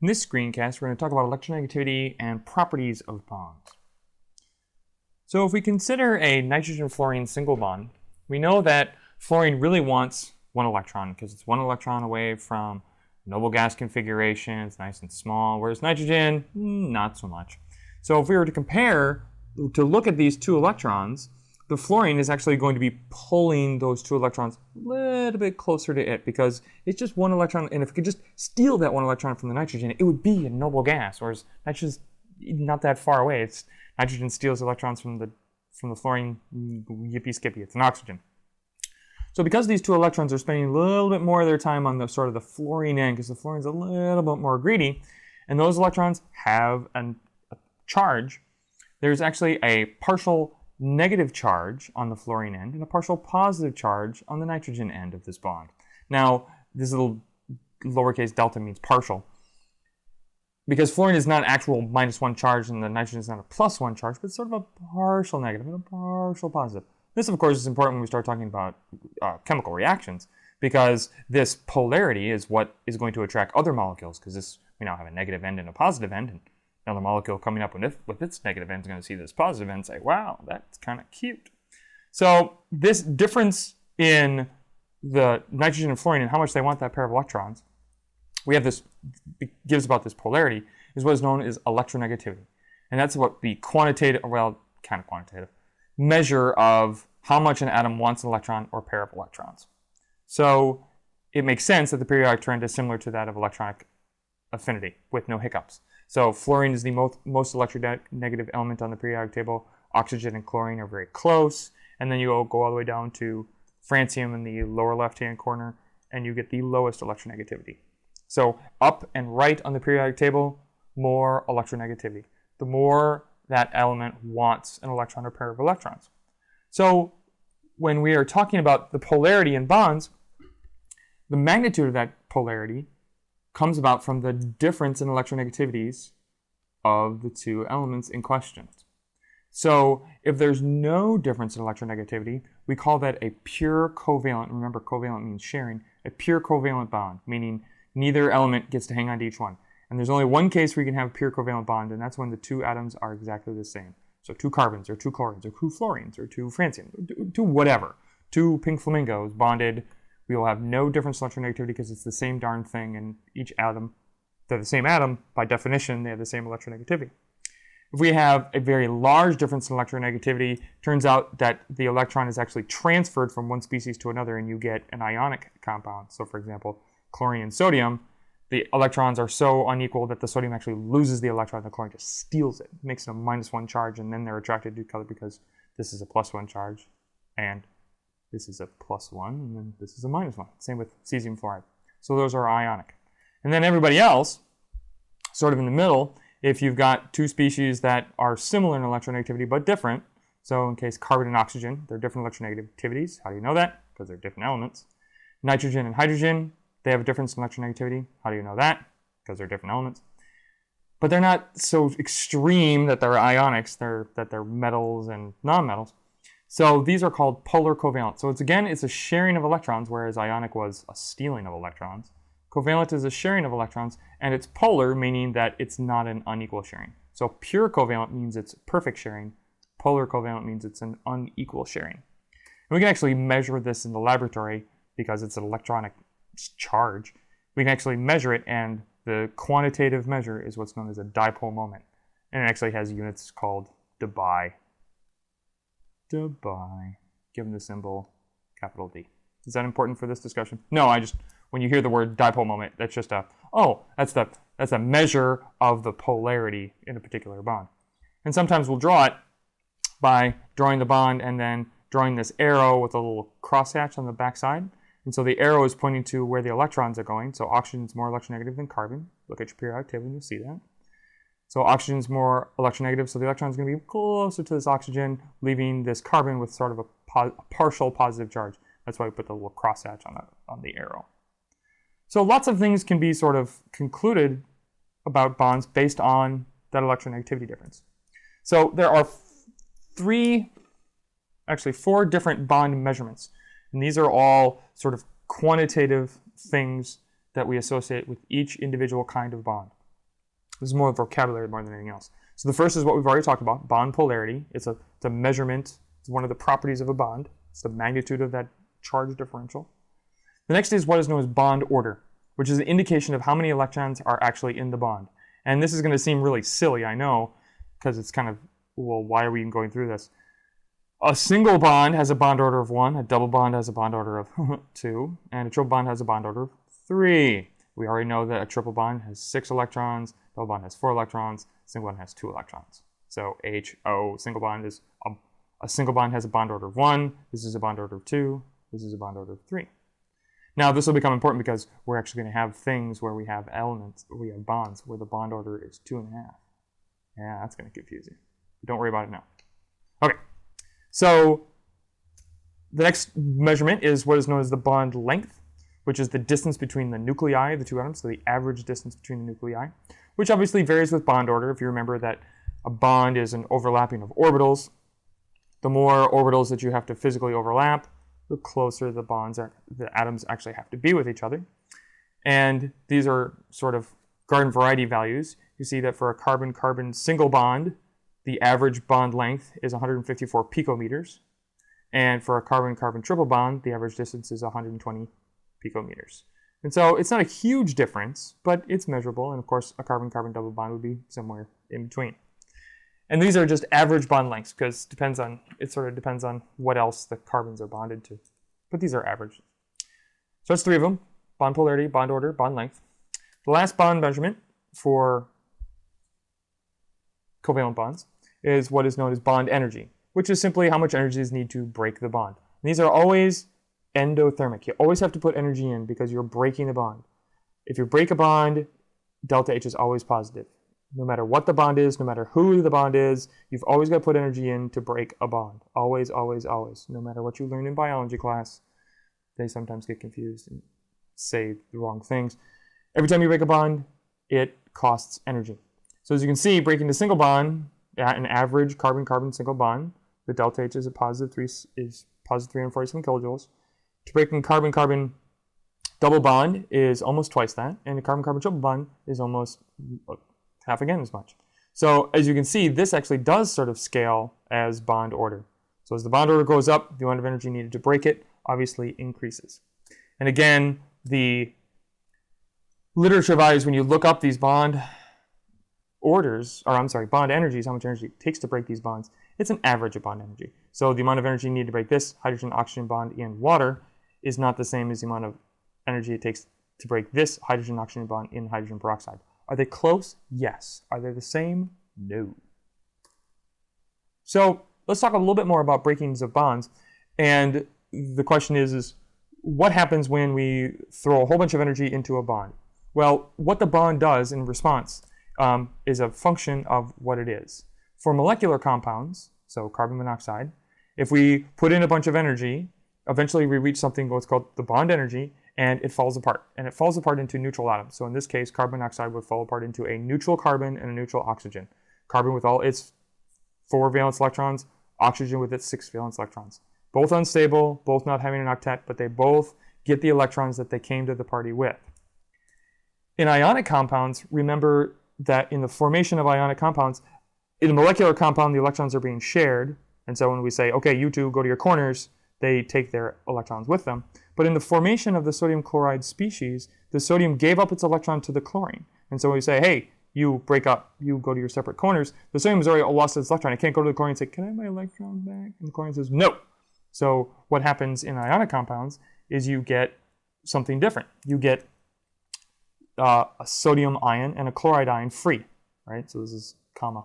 In this screencast, we're going to talk about electronegativity and properties of bonds. So if we consider a nitrogen-fluorine single bond, we know that fluorine really wants one electron because it's one electron away from noble gas configuration. It's nice and small, whereas nitrogen, not so much. So if we were to look at these two electrons, the fluorine is actually going to be pulling those two electrons a little bit closer to it because it's just one electron, and if it could just steal that one electron from the nitrogen, it would be a noble gas, whereas nitrogen's not that far away. Nitrogen steals electrons from the fluorine, yippee skippy, it's an oxygen. So because these two electrons are spending a little bit more of their time on the sort of the fluorine end, because the fluorine's a little bit more greedy, and those electrons have a charge, there's actually a partial negative charge on the fluorine end and a partial positive charge on the nitrogen end of this bond. Now, this little lowercase delta means partial, because fluorine is not an actual -1 charge and the nitrogen is not a +1 charge, but it's sort of a partial negative and a partial positive. This, of course, is important when we start talking about chemical reactions, because this polarity is what is going to attract other molecules, because we now have a negative end and a positive end, and another molecule coming up with its negative end is going to see this positive end and say, wow, that's kind of cute. So this difference in the nitrogen and fluorine and how much they want that pair of electrons, we have this, gives about this polarity, is what is known as electronegativity. And that's what the quantitative, well, kind of quantitative, measure of how much an atom wants an electron or pair of electrons. So it makes sense that the periodic trend is similar to that of electronic affinity with no hiccups. So fluorine is the most electronegative element on the periodic table. Oxygen and chlorine are very close. And then you go all the way down to francium in the lower left-hand corner, and you get the lowest electronegativity. So up and right on the periodic table, more electronegativity. The more that element wants an electron or pair of electrons. So when we are talking about the polarity in bonds, the magnitude of that polarity comes about from the difference in electronegativities of the two elements in question. So if there's no difference in electronegativity, we call that a pure covalent. Remember, covalent means sharing. A pure covalent bond, meaning neither element gets to hang on to each one. And there's only one case where you can have a pure covalent bond, and that's when the two atoms are exactly the same. So two carbons, or two chlorines, or two fluorines, or two franciums, or two whatever. Two pink flamingos bonded. We will have no difference in electronegativity because it's the same darn thing, and each atom, they're the same atom, by definition, they have the same electronegativity. If we have a very large difference in electronegativity, turns out that the electron is actually transferred from one species to another, and you get an ionic compound. So for example, chlorine and sodium, the electrons are so unequal that the sodium actually loses the electron, the chlorine just steals it, makes it a -1 charge, and then they're attracted to each other because this is a +1 charge, and this is a +1, and then this is a -1. Same with cesium fluoride. So those are ionic. And then everybody else, sort of in the middle, if you've got two species that are similar in electronegativity but different, so in case carbon and oxygen, they're different electronegativities. How do you know that? Because they're different elements. Nitrogen and hydrogen, they have a difference in electronegativity. How do you know that? Because they're different elements. But they're not so extreme that they're ionics, that they're metals and nonmetals. So these are called polar covalent. So it's a sharing of electrons, whereas ionic was a stealing of electrons. Covalent is a sharing of electrons, and it's polar, meaning that it's not an unequal sharing. So pure covalent means it's perfect sharing. Polar covalent means it's an unequal sharing. And we can actually measure this in the laboratory because it's an electronic charge. We can actually measure it, and the quantitative measure is what's known as a dipole moment. And it actually has units called dBi. dBi, given the symbol capital D. Is that important for this discussion? No, when you hear the word dipole moment, that's just that's a measure of the polarity in a particular bond. And sometimes we'll draw it by drawing the bond and then drawing this arrow with a little crosshatch on the backside. And so the arrow is pointing to where the electrons are going. So oxygen is more electronegative than carbon. Look at your periodic table and you'll see that. So oxygen is more electronegative, so the electron is going to be closer to this oxygen, leaving this carbon with sort of a partial positive charge. That's why we put the little crosshatch on the arrow. So lots of things can be sort of concluded about bonds based on that electronegativity difference. So there are four different bond measurements. And these are all sort of quantitative things that we associate with each individual kind of bond. This is more vocabulary more than anything else. So the first is what we've already talked about, bond polarity. It's a measurement. It's one of the properties of a bond. It's the magnitude of that charge differential. The next is what is known as bond order, which is an indication of how many electrons are actually in the bond. And this is going to seem really silly, I know, because it's kind of, well, why are we even going through this? A single bond has a bond order of 1, a double bond has a bond order of 2, and a triple bond has a bond order of 3. We already know that a triple bond has 6 electrons, double bond has 4 electrons, single bond has 2 electrons. So HO, single bond is a single bond has a bond order of 1, this is a bond order of 2, this is a bond order of 3. Now this will become important because we're actually going to have things where we have elements, we have bonds where the bond order is 2.5. Yeah, that's going to confuse you. Don't worry about it now. Okay, so the next measurement is what is known as the bond length, which is the distance between the nuclei of the two atoms, so the average distance between the nuclei, which obviously varies with bond order. If you remember that a bond is an overlapping of orbitals, the more orbitals that you have to physically overlap, the closer the bonds are, the atoms actually have to be with each other. And these are sort of garden variety values. You see that for a carbon-carbon single bond, the average bond length is 154 picometers. And for a carbon-carbon triple bond, the average distance is 120 picometers. And so it's not a huge difference, but it's measurable. And of course, a carbon-carbon double bond would be somewhere in between. And these are just average bond lengths because it sort of depends on what else the carbons are bonded to. But these are average. So that's 3 of them: bond polarity, bond order, bond length. The last bond measurement for covalent bonds is what is known as bond energy, which is simply how much energy is needed to break the bond. And these are always endothermic. You always have to put energy in because you're breaking the bond. If you break a bond, delta H is always positive. No matter what the bond is, no matter who the bond is, you've always got to put energy in to break a bond. Always, always, always. No matter what you learn in biology class, they sometimes get confused and say the wrong things. Every time you break a bond, it costs energy. So as you can see, breaking the single bond, at an average carbon-carbon single bond, the delta H is positive 347 kilojoules. To breaking carbon-carbon double bond is almost twice that, and a carbon-carbon triple bond is almost half again as much. So as you can see, this actually does sort of scale as bond order. So as the bond order goes up, the amount of energy needed to break it obviously increases. And again, the literature values, when you look up these bond orders, or I'm sorry, bond energies, how much energy it takes to break these bonds, it's an average of bond energy. So the amount of energy needed to break this hydrogen-oxygen bond in water is not the same as the amount of energy it takes to break this hydrogen-oxygen bond in hydrogen peroxide. Are they close? Yes. Are they the same? No. So let's talk a little bit more about breakings of bonds. And the question is what happens when we throw a whole bunch of energy into a bond? Well, what the bond does in response is a function of what it is. For molecular compounds, so carbon monoxide, if we put in a bunch of energy, eventually we reach something what's called the bond energy, and it falls apart. And it falls apart into neutral atoms. So in this case, carbon monoxide would fall apart into a neutral carbon and a neutral oxygen. Carbon with all its 4 valence electrons, oxygen with its 6 valence electrons. Both unstable, both not having an octet, but they both get the electrons that they came to the party with. In ionic compounds, remember that in the formation of ionic compounds, in a molecular compound, the electrons are being shared. And so when we say, okay, you two go to your corners, they take their electrons with them. But in the formation of the sodium chloride species, the sodium gave up its electron to the chlorine. And so when we say, hey, you break up, you go to your separate corners, the sodium has already lost its electron. It can't go to the chlorine and say, can I have my electron back? And the chlorine says, no. So what happens in ionic compounds is you get something different. You get a sodium ion and a chloride ion free, right? So this is comma.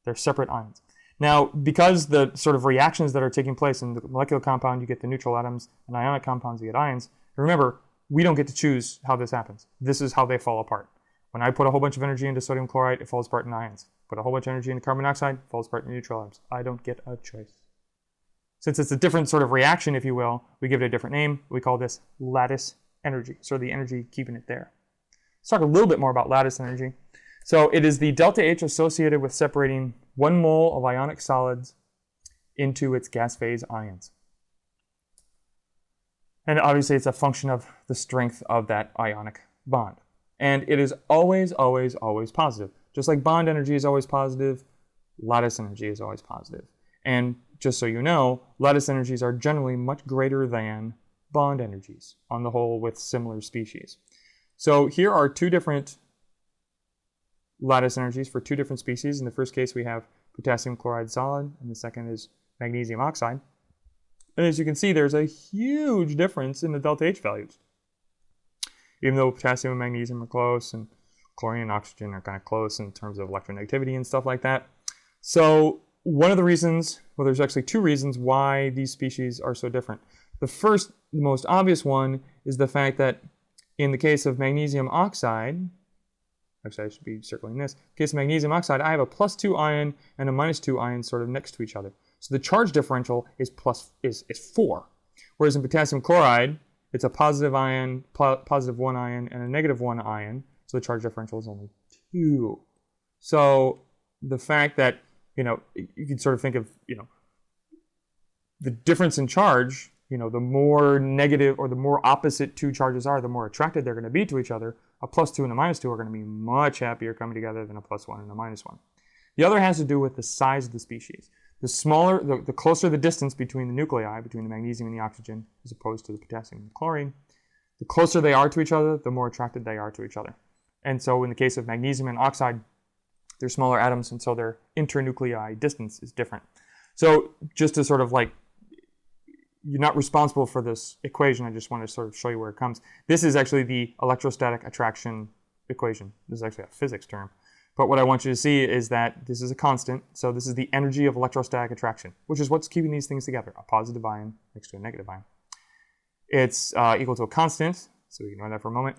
They're separate ions. Now, because the sort of reactions that are taking place in the molecular compound, you get the neutral atoms, and ionic compounds, you get ions. Remember, we don't get to choose how this happens. This is how they fall apart. When I put a whole bunch of energy into sodium chloride, it falls apart in ions. Put a whole bunch of energy into carbon monoxide, it falls apart in neutral atoms. I don't get a choice. Since it's a different sort of reaction, if you will, we give it a different name. We call this lattice energy, so the energy keeping it there. Let's talk a little bit more about lattice energy. So it is the delta H associated with separating 1 mole of ionic solids into its gas phase ions. And obviously it's a function of the strength of that ionic bond. And it is always, always, always positive. Just like bond energy is always positive, lattice energy is always positive. And just so you know, lattice energies are generally much greater than bond energies on the whole with similar species. So here are two different lattice energies for two different species. In the first case, we have potassium chloride solid, and the second is magnesium oxide. And as you can see, there's a huge difference in the delta H values. Even though potassium and magnesium are close, and chlorine and oxygen are kind of close in terms of electronegativity and stuff like that. So one of the reasons, well, there's actually two reasons why these species are so different. The first, the most obvious one, is the fact that in the case of magnesium oxide, actually I should be circling this, in the case of magnesium oxide, I have a +2 ion and a -2 ion sort of next to each other. So the charge differential is 4. Whereas in potassium chloride, it's a positive ion, +1 ion, and a -1 ion. So the charge differential is only 2. So the fact that, you can sort of think of, the difference in charge, the more negative or the more opposite two charges are, the more attracted they're going to be to each other. A +2 and a -2 are going to be much happier coming together than a +1 and a -1. The other has to do with the size of the species. The closer the distance between the nuclei, between the magnesium and the oxygen, as opposed to the potassium and the chlorine, the closer they are to each other, the more attracted they are to each other. And so in the case of magnesium and oxide, they're smaller atoms, and so their internuclei distance is different. So just to sort of you're not responsible for this equation, I just want to sort of show you where it comes. This is actually the electrostatic attraction equation. This is actually a physics term. But what I want you to see is that this is a constant, so this is the energy of electrostatic attraction, which is what's keeping these things together, a positive ion next to a negative ion. It's equal to a constant, so we can ignore that for a moment.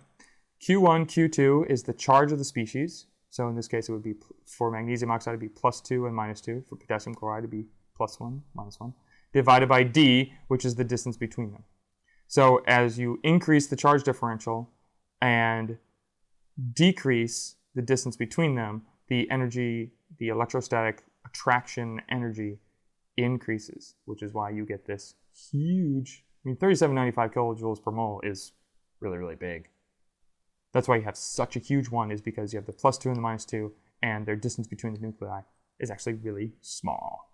Q1, Q2 is the charge of the species. So in this case, it would be, for magnesium oxide, it would be +2 and -2. For potassium chloride, it would be +1, -1. Divided by D, which is the distance between them. So as you increase the charge differential and decrease the distance between them, the energy, the electrostatic attraction energy increases, which is why you get this huge, 3795 kilojoules per mole is really, really big. That's why you have such a huge one, is because you have the +2 and the -2, and their distance between the nuclei is actually really small.